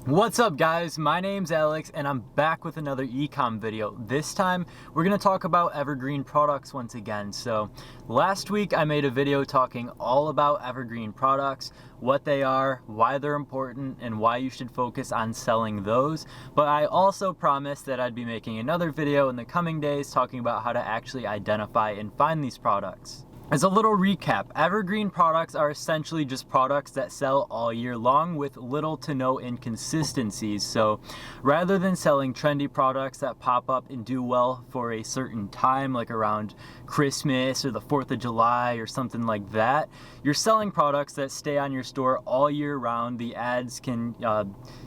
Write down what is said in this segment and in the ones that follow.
What's up guys, my name's Alex and I'm back with another ecom video. This time we're going to talk about Evergreen products once again. So last week I made a video talking all about Evergreen products, what they are, why they're important, and why you should focus on selling those. But I also promised that I'd be making another video in the coming days talking about how to actually identify and find these products. As a little recap, Evergreen products are essentially just products that sell all year long with little to no inconsistencies. So rather than selling trendy products that pop up and do well for a certain time, like around Christmas or the 4th of July or something like that, you're selling products that stay on your store all year round. The ads can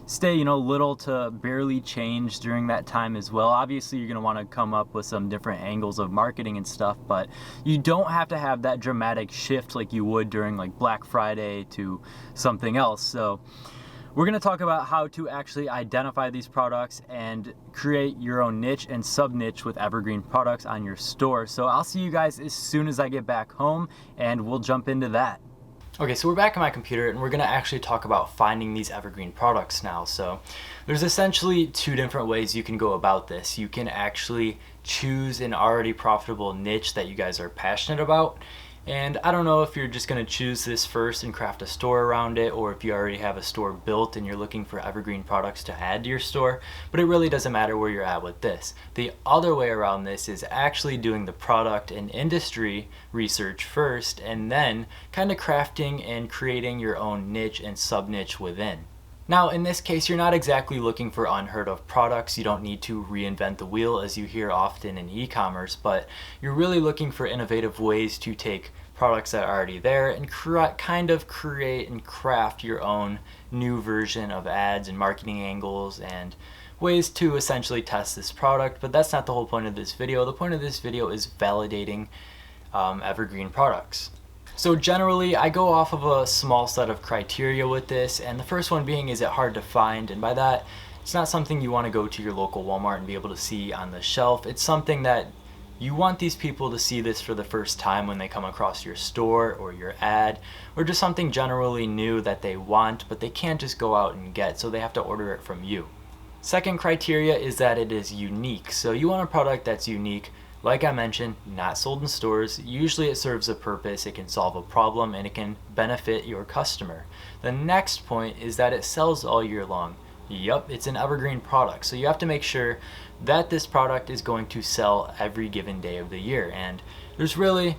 stay, little to barely change during that time as well. Obviously, you're going to want to come up with some different angles of marketing and stuff, but you don't have to have that dramatic shift like you would during like Black Friday to something else. So we're going to talk about how to actually identify these products and create your own niche and sub niche with Evergreen products on your store. So I'll see you guys as soon as I get back home and we'll jump into that. Okay, so we're back on my computer and we're going to actually talk about finding these Evergreen products now. So there's essentially two different ways you can go about this. You can actually choose an already profitable niche that you guys are passionate about. And I don't know if you're just going to choose this first and craft a store around it, or if you already have a store built and you're looking for Evergreen products to add to your store, but it really doesn't matter where you're at with this. The other way around this is actually doing the product and industry research first, and then kind of crafting and creating your own niche and sub-niche within. Now, in this case, you're not exactly looking for unheard of products. You don't need to reinvent the wheel as you hear often in e-commerce, but you're really looking for innovative ways to take products that are already there and kind of create and craft your own new version of ads and marketing angles and ways to essentially test this product. But that's not the whole point of this video. The point of this video is validating Evergreen products. So generally, I go off of a small set of criteria with this, and the first one being, is it hard to find? And by that, it's not something you want to go to your local Walmart and be able to see on the shelf. It's something that you want these people to see this for the first time when they come across your store or your ad, or just something generally new that they want, but they can't just go out and get, so they have to order it from you. Second criteria is that it is unique. So you want a product that's unique. Like I mentioned, not sold in stores. Usually it serves a purpose, it can solve a problem, and it can benefit your customer. The next point is that it sells all year long. Yup, it's an Evergreen product. So you have to make sure that this product is going to sell every given day of the year. And there's ways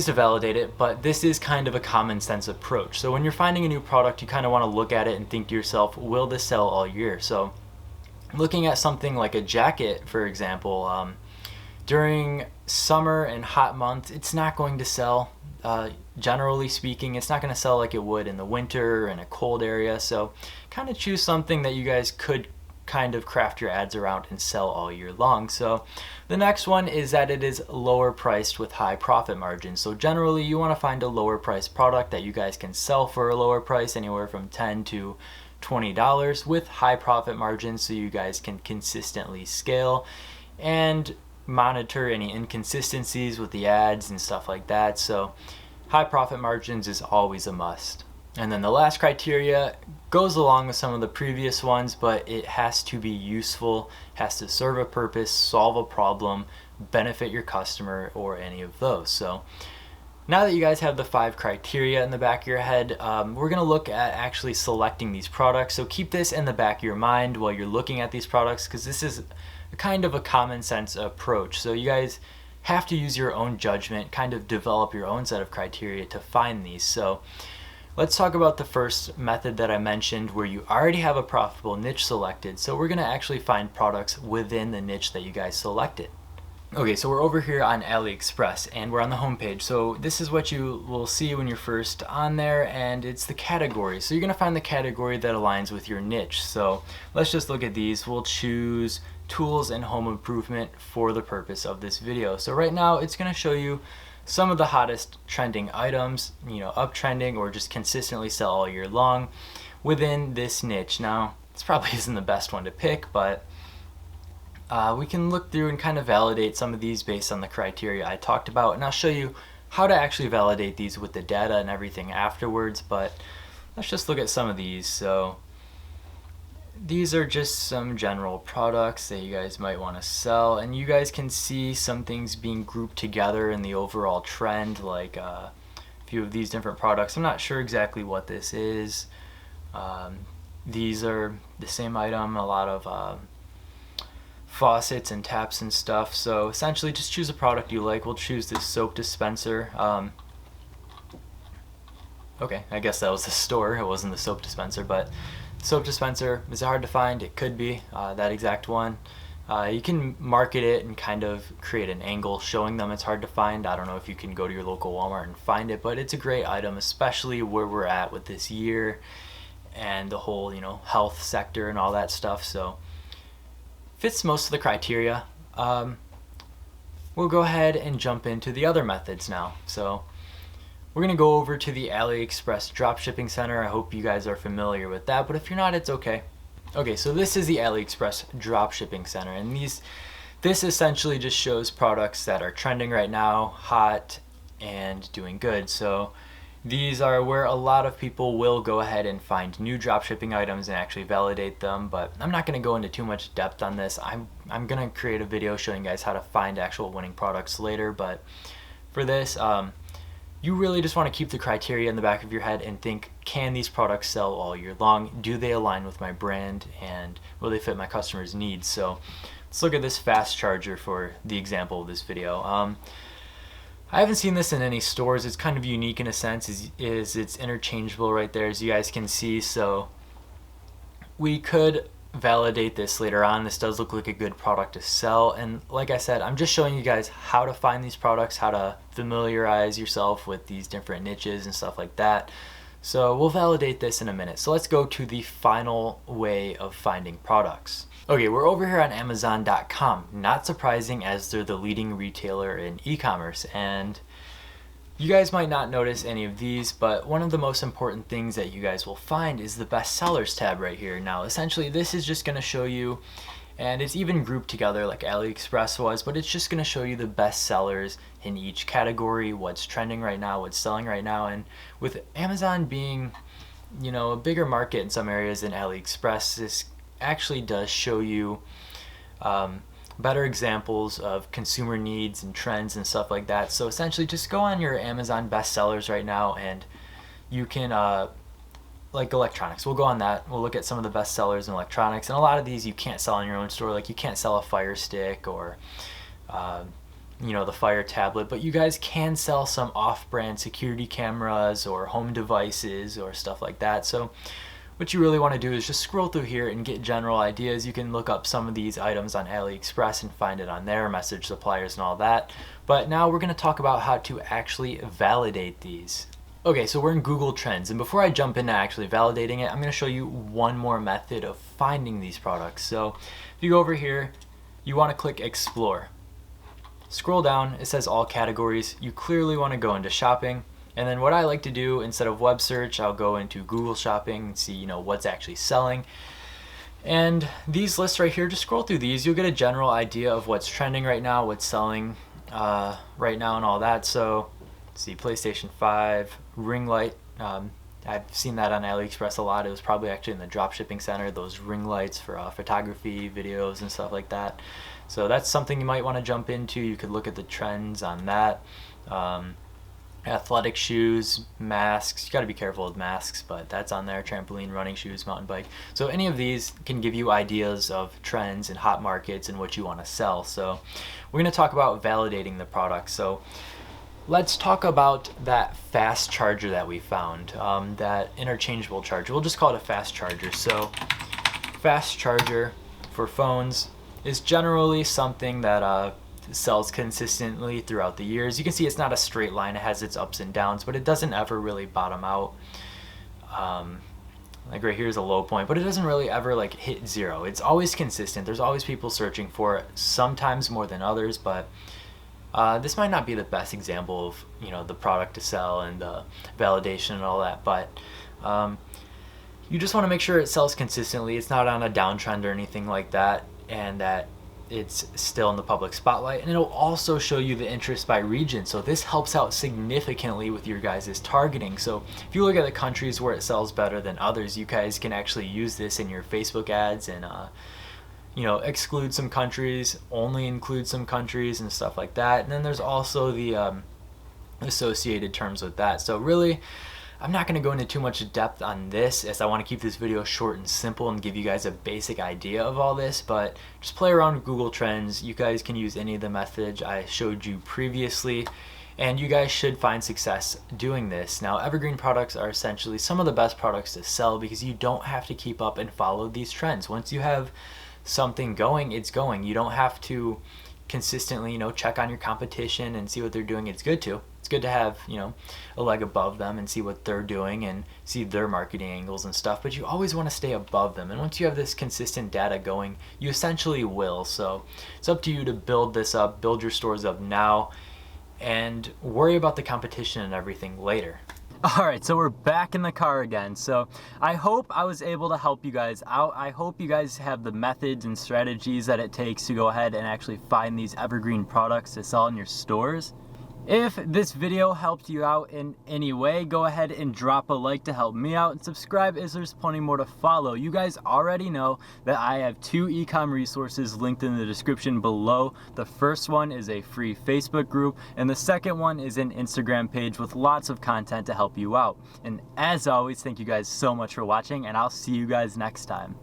to validate it, but this is kind of a common sense approach. So when you're finding a new product, you kind of want to look at it and think to yourself, will this sell all year? So looking at something like a jacket, for example, during summer and hot months, it's not going to sell. Generally speaking, it's not going to sell like it would in the winter in a cold area. So kind of choose something that you guys could kind of craft your ads around and sell all year long. So the next one is that it is lower priced with high profit margins. So generally you want to find a lower priced product that you guys can sell for a lower price, anywhere from $10 to $20, with high profit margins, so you guys can consistently scale and monitor any inconsistencies with the ads and stuff like that. So high profit margins is always a must. And then the last criteria goes along with some of the previous ones, but it has to be useful, has to serve a purpose, solve a problem, benefit your customer, or any of those. So now that you guys have the 5 criteria in the back of your head, we're going to look at actually selecting these products. So keep this in the back of your mind while you're looking at these products, because this is kind of a common sense approach. So you guys have to use your own judgment, kind of develop your own set of criteria to find these. So let's talk about the first method that I mentioned, where you already have a profitable niche selected. So we're going to actually find products within the niche that you guys selected. Okay, so we're over here on Aliexpress and we're on the home page. So this is what you will see when you're first on there, and it's the category. So you're going to find the category that aligns with your niche. So let's just look at these. We'll choose tools and home improvement for the purpose of this video. So right now it's going to show you some of the hottest trending items, uptrending or just consistently sell all year long within this niche. Now, this probably isn't the best one to pick, but we can look through and kind of validate some of these based on the criteria I talked about, and I'll show you how to actually validate these with the data and everything afterwards. But let's just look at some of these. So these are just some general products that you guys might want to sell, and you guys can see some things being grouped together in the overall trend, like a few of these different products. I'm not sure exactly what this is. These are the same item, a lot of faucets and taps and stuff. So essentially just choose a product you like. We'll choose this soap dispenser. Okay, I guess that was the store, it wasn't the soap dispenser, but soap dispenser, is it hard to find? It could be, that exact one. You can market it and kind of create an angle showing them it's hard to find. I don't know if you can go to your local Walmart and find it, but it's a great item, especially where we're at with this year and the whole, health sector and all that stuff. So fits most of the criteria. We'll go ahead and jump into the other methods now. So we're going to go over to the Aliexpress Dropshipping Center. I hope you guys are familiar with that, but if you're not, it's okay. Okay, so this is the Aliexpress Dropshipping Center, and this essentially just shows products that are trending right now, hot, and doing good. So these are where a lot of people will go ahead and find new dropshipping items and actually validate them, but I'm not going to go into too much depth on this. I'm going to create a video showing you guys how to find actual winning products later, but for this, you really just want to keep the criteria in the back of your head and think, can these products sell all year long? Do they align with my brand, and will they fit my customers' needs? So let's look at this fast charger for the example of this video. I haven't seen this in any stores. It's kind of unique in a sense, is it's interchangeable right there, as you guys can see. So we could validate this later on. This does look like a good product to sell, and like I said, I'm just showing you guys how to find these products, how to familiarize yourself with these different niches and stuff like that. So we'll validate this in a minute. So let's go to the final way of finding products. Okay, we're over here on Amazon.com. Not surprising, as they're the leading retailer in e-commerce, and you guys might not notice any of these, but one of the most important things that you guys will find is the best sellers tab right here. Now, essentially, this is just going to show you, and it's even grouped together like AliExpress was, but it's just going to show you the best sellers in each category, what's trending right now, what's selling right now. And with Amazon being, a bigger market in some areas than AliExpress, this actually does show you better examples of consumer needs and trends and stuff like that. So essentially, just go on your Amazon bestsellers right now, and you can like electronics, we'll go on that. We'll look at some of the best sellers in electronics, and a lot of these you can't sell in your own store. Like, you can't sell a Fire Stick or the Fire tablet, but you guys can sell some off-brand security cameras or home devices or stuff like that. So what you really want to do is just scroll through here and get general ideas. You can look up some of these items on AliExpress and find it on there, message suppliers and all that. But now we're going to talk about how to actually validate these. Okay, so we're in Google Trends, and before I jump into actually validating it, I'm going to show you one more method of finding these products. So if you go over here, you want to click Explore. Scroll down, it says all categories. You clearly want to go into shopping. And then what I like to do, instead of web search, I'll go into Google Shopping and see, what's actually selling. And these lists right here, just scroll through these. You'll get a general idea of what's trending right now, what's selling right now, and all that. So, let's see, PlayStation 5, ring light. I've seen that on AliExpress a lot. It was probably actually in the dropshipping center, those ring lights for photography, videos, and stuff like that. So that's something you might want to jump into. You could look at the trends on that. Athletic shoes, masks, you got to be careful with masks, but that's on there. Trampoline, running shoes, mountain bike. So any of these can give you ideas of trends and hot markets and what you want to sell. So we're going to talk about validating the product. So let's talk about that fast charger that we found, that interchangeable charger. We'll just call it a fast charger. So fast charger for phones is generally something that sells consistently throughout the years. You can see it's not a straight line, it has its ups and downs, but it doesn't ever really bottom out. Like right here's a low point, but it doesn't really ever hit zero. It's always consistent. There's always people searching for it, sometimes more than others, but this might not be the best example of the product to sell and the validation and all that, but you just want to make sure it sells consistently. It's not on a downtrend or anything like that, and that it's still in the public spotlight, and it'll also show you the interest by region. So this helps out significantly with your guys' targeting. So if you look at the countries where it sells better than others, you guys can actually use this in your Facebook ads and exclude some countries, only include some countries and stuff like that. And then there's also the associated terms with that. So really, I'm not going to go into too much depth on this, as I want to keep this video short and simple and give you guys a basic idea of all this, but just play around with Google Trends. You guys can use any of the methods I showed you previously, and you guys should find success doing this. Now, evergreen products are essentially some of the best products to sell because you don't have to keep up and follow these trends. Once you have something going, it's going. You don't have to consistently, check on your competition and see what they're doing. It's good to have, a leg above them and see what they're doing and see their marketing angles and stuff, but you always want to stay above them. And once you have this consistent data going, you essentially will. So it's up to you to build this up, build your stores up now, and worry about the competition and everything later. Alright, so we're back in the car again. So I hope I was able to help you guys out. I hope you guys have the methods and strategies that it takes to go ahead and actually find these evergreen products to sell in your stores. If this video helped you out in any way, go ahead and drop a like to help me out, and subscribe as there's plenty more to follow. You guys already know that I have 2 ecom resources linked in the description below. The first one is a free Facebook group, and the second one is an Instagram page with lots of content to help you out. And as always, thank you guys so much for watching, and I'll see you guys next time.